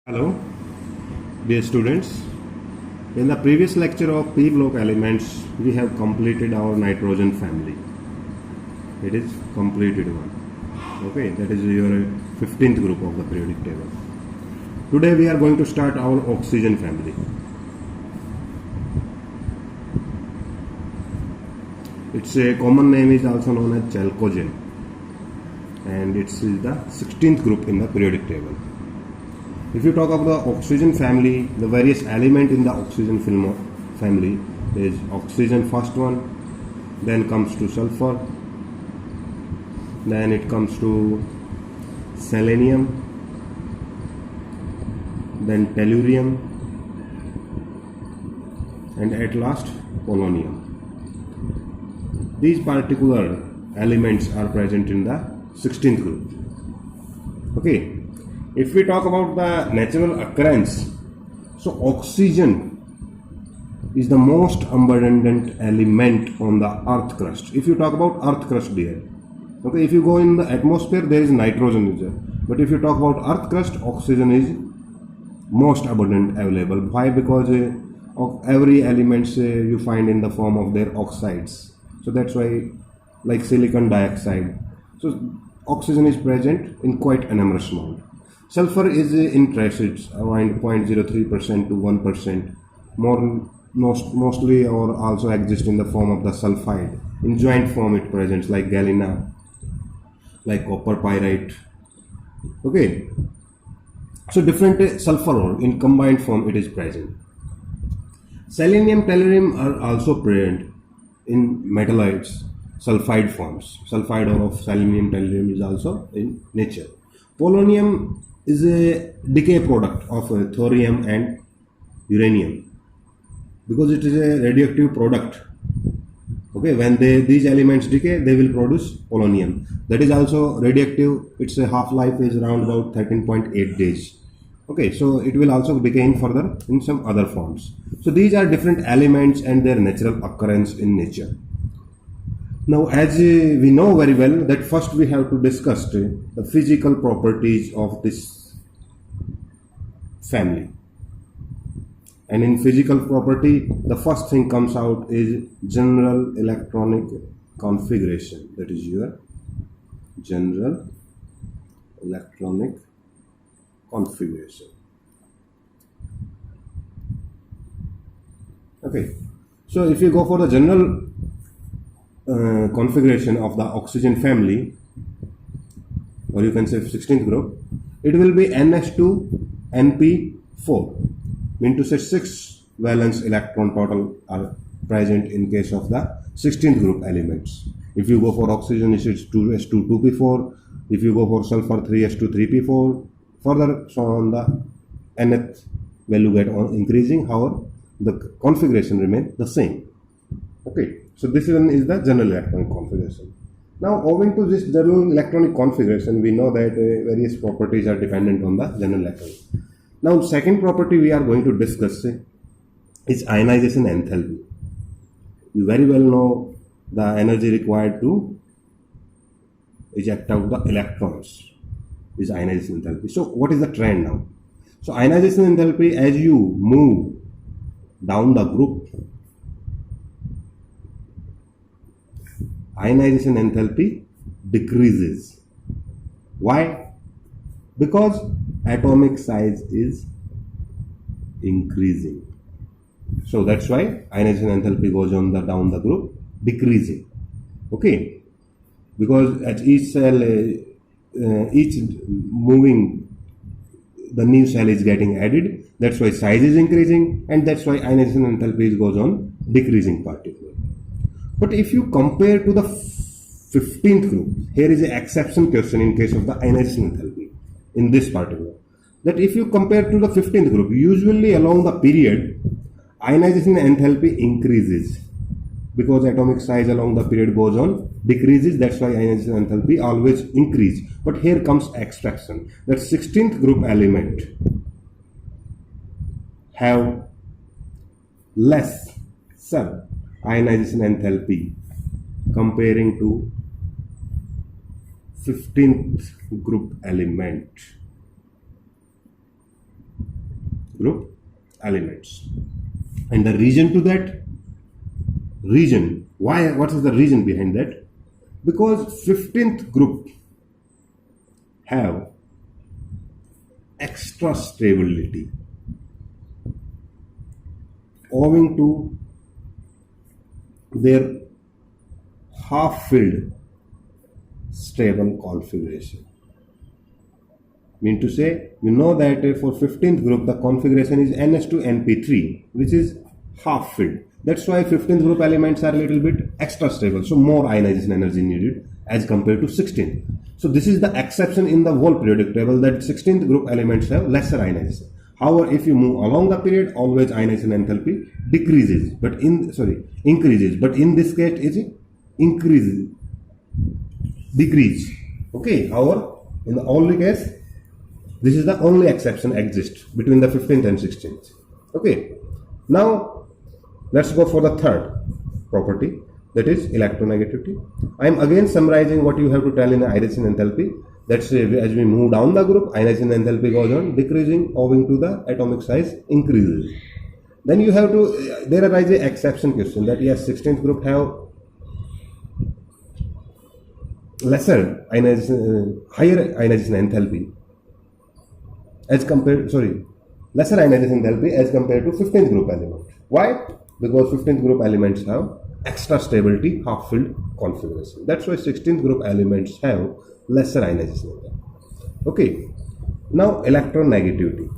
Hello, dear students. In the previous lecture of p block elements, we have completed our nitrogen family. It is completed one. Okay, that is your 15th group of the periodic table. Today we are going to start our oxygen family. Its a common name is also known as chalcogen, and it is the 16th group in the periodic table. If you talk about the oxygen family, the various element in the oxygen family is oxygen first one, then comes to sulfur, then it comes to selenium, then tellurium, and at last polonium. These particular elements are present in the 16th group. Okay. If we talk about the natural occurrence, so oxygen is the most abundant element on the earth crust. If you talk about earth crust there, okay, if you go in the atmosphere, there is nitrogen there. But if you talk about earth crust, oxygen is most abundant available. Why? Because of every elements you find in the form of their oxides. So that's why, like silicon dioxide. So oxygen is present in quite a numerous amount. Sulfur is in traces around 0.03% to 1%, mostly or also exist in the form of the sulfide. In joint form it presents like galena, like copper pyrite. Okay, so different sulfur ore in combined form it is present. Selenium, tellurium are also present in metalloids, sulfide forms. Sulfide ore of selenium, tellurium is also in nature. Polonium is a decay product of thorium and uranium because it is a radioactive product. Okay, when these elements decay, they will produce polonium. That is also radioactive. Its half-life is around about 13.8 days. Okay, so it will also decay in further in some other forms. So these are different elements and their natural occurrence in nature. Now, as we know very well that first we have to discuss the physical properties of this family. And in physical property, the first thing comes out is general electronic configuration. That is your general electronic configuration. Okay, so if you go for the general configuration of the oxygen family, or you can say 16th group, it will be NH2 NP4, mean to say 6 valence electron total are present in case of the 16th group elements. If you go for oxygen, it is 2s2 2p4. If you go for sulfur, 3s2 3p4. Further, so on the nth value get on increasing, however the configuration remain the same. Okay, so this one is the general electronic configuration. Now, owing to this general electronic configuration, we know that various properties are dependent on the general electronic. Now, second property we are going to discuss is ionization enthalpy. You very well know the energy required to eject out the electrons is ionization enthalpy. So, what is the trend now? So, ionization enthalpy, as you move down the group, ionization enthalpy decreases. Why? Because atomic size is increasing. So that's why ionization enthalpy goes on the down the group decreasing. Okay, because at each cell, each moving, the new cell is getting added. That's why size is increasing, and that's why ionization enthalpy goes on decreasing particularly. But if you compare to the 15th group, here is an exception question in case of the ionization enthalpy in this particular. That if you compare to the 15th group, usually along the period, ionization enthalpy increases because atomic size along the period goes on decreases. That's why ionization enthalpy always increase. But here comes extraction. That 16th group element have less sub ionization enthalpy comparing to 15th group element. group elements. And the reason to that, reason, why, what is the reason behind that? Because 15th group have extra stability owing to their half-filled stable configuration. Mean to say, you know that for 15th group the configuration is NH2NP3, which is half filled. That's why 15th group elements are a little bit extra stable, so more ionization energy needed as compared to 16th. So this is the exception in the whole periodic table, that 16th group elements have lesser ionization. However, if you move along the period, always ionization enthalpy increases, but in this case it is decrease. Okay. However, in the only case, this is the only exception exists between the 15th and 16th. Okay. Now let's go for the third property, that is electronegativity. I am again summarizing what you have to tell in the ionization enthalpy. That's as we move down the group, ionization enthalpy goes on decreasing owing to the atomic size increases. Then you have to, there arises an exception question that yes, 16th group have lesser ionization, higher ionization enthalpy as compared, lesser ionization enthalpy as compared to 15th group element. Why? Because 15th group elements have extra stability half-filled configuration. That's why 16th group elements have lesser ionization enthalpy. Okay. Now electronegativity.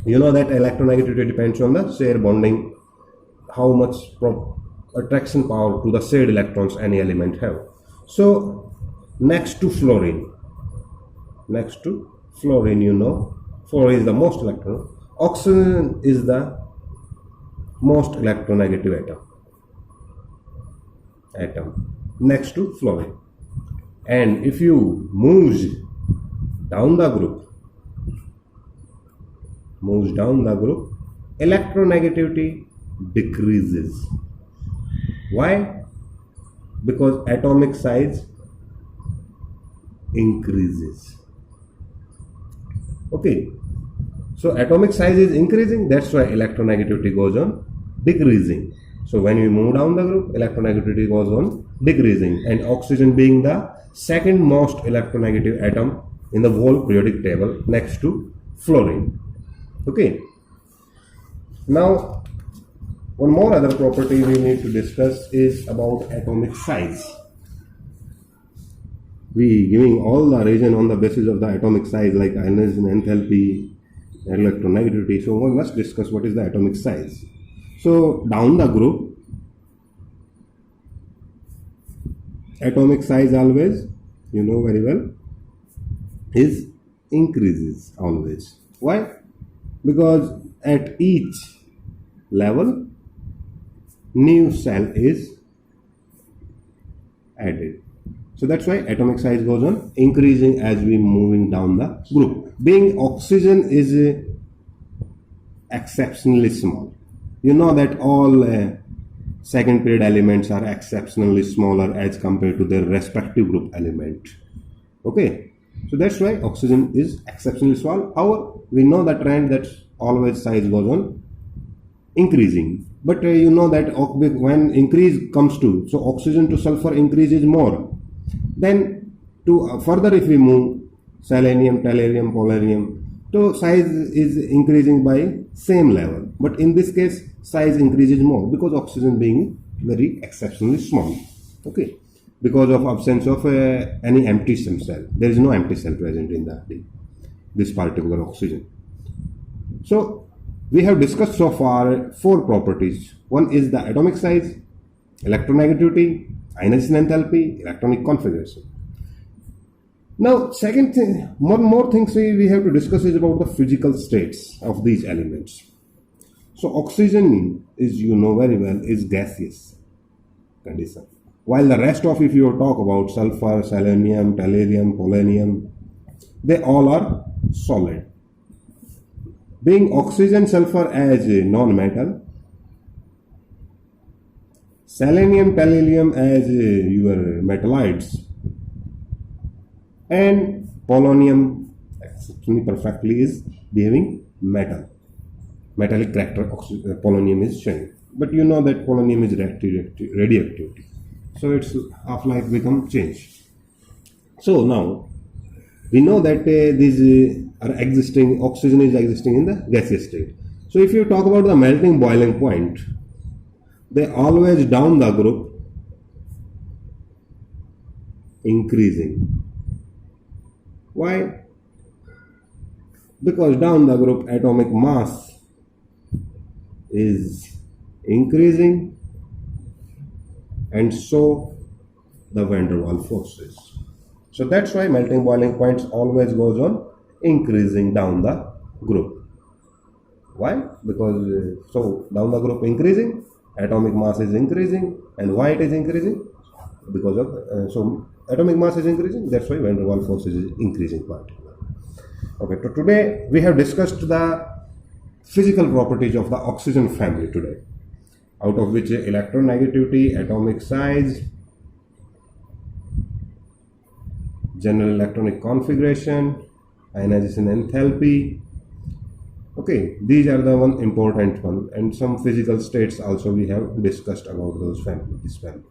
You know that electronegativity depends on the share bonding, how much attraction power to the shared electrons any element have. So next to fluorine, you know, fluorine is the most electron. Oxygen is the most electronegative atom next to fluorine. And if you move down the group, electronegativity decreases. Why? Because atomic size increases. Okay. So atomic size is increasing, that's why electronegativity goes on decreasing. So when you move down the group, electronegativity goes on decreasing, and oxygen being the second most electronegative atom in the whole periodic table next to fluorine. Okay. Now one more other property we need to discuss is about atomic size. We giving all the reason on the basis of the atomic size like ionization enthalpy, electronegativity. So we must discuss what is the atomic size. So down the group, atomic size always, you know very well, is increases always. Why? Because at each level new cell is added. So that's why atomic size goes on increasing as we moving down the group. Being oxygen is exceptionally small. You know that all second period elements are exceptionally smaller as compared to their respective group element. Okay. So that's why oxygen is exceptionally small. However, we know the trend that always size goes on increasing. But you know that when increase comes to, so oxygen to sulfur increases more. Then to further if we move selenium, tellurium, polonium, so size is increasing by same level. But in this case, size increases more because oxygen being very exceptionally small. Okay. Because of absence of any empty cell. There is no empty cell present in this particular oxygen. So we have discussed so far 4 properties. One is the atomic size, electronegativity, ionization enthalpy, electronic configuration. Now, second thing, one more thing we have to discuss is about the physical states of these elements. So oxygen is, you know very well, is gaseous condition. While the rest of, if you talk about sulfur, selenium, tellurium, polonium, they all are solid. Being oxygen, sulfur as a non-metal, selenium, tellurium as your metallides, and polonium exceptionally perfectly is behaving metallic character polonium is showing. But you know that polonium is radioactivity, so its half-life become changed. So now we know that these are existing, oxygen is existing in the gaseous state. So if you talk about the melting boiling point, they always down the group increasing. Why? Because down the group atomic mass is increasing, and so the van der Waals forces. So that's why melting boiling points always goes on increasing down the group. Why? Because so down the group increasing, atomic mass is increasing, and why it is increasing? Because of so atomic mass is increasing. That's why van der Waals forces is increasing particular. Okay. So today we have discussed the physical properties of the oxygen family today, out of which electronegativity, atomic size, general electronic configuration, ionization enthalpy. Okay, these are the one important one, and some physical states also we have discussed about those family, this family.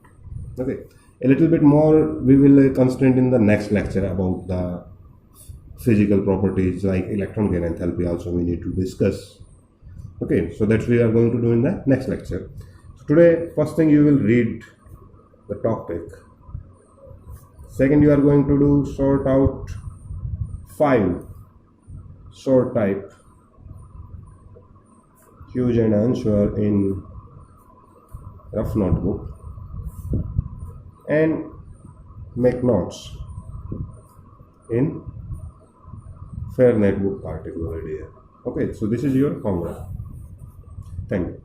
Okay, a little bit more we will concentrate in the next lecture about the physical properties like electron gain enthalpy also we need to discuss. Okay, so that we are going to do in the next lecture. So today, first thing you will read the topic. Second, you are going to do sort out 5 sort type huge and unsure in rough notebook and make notes in fair notebook particularly. Okay, so this is your homework. Thank you.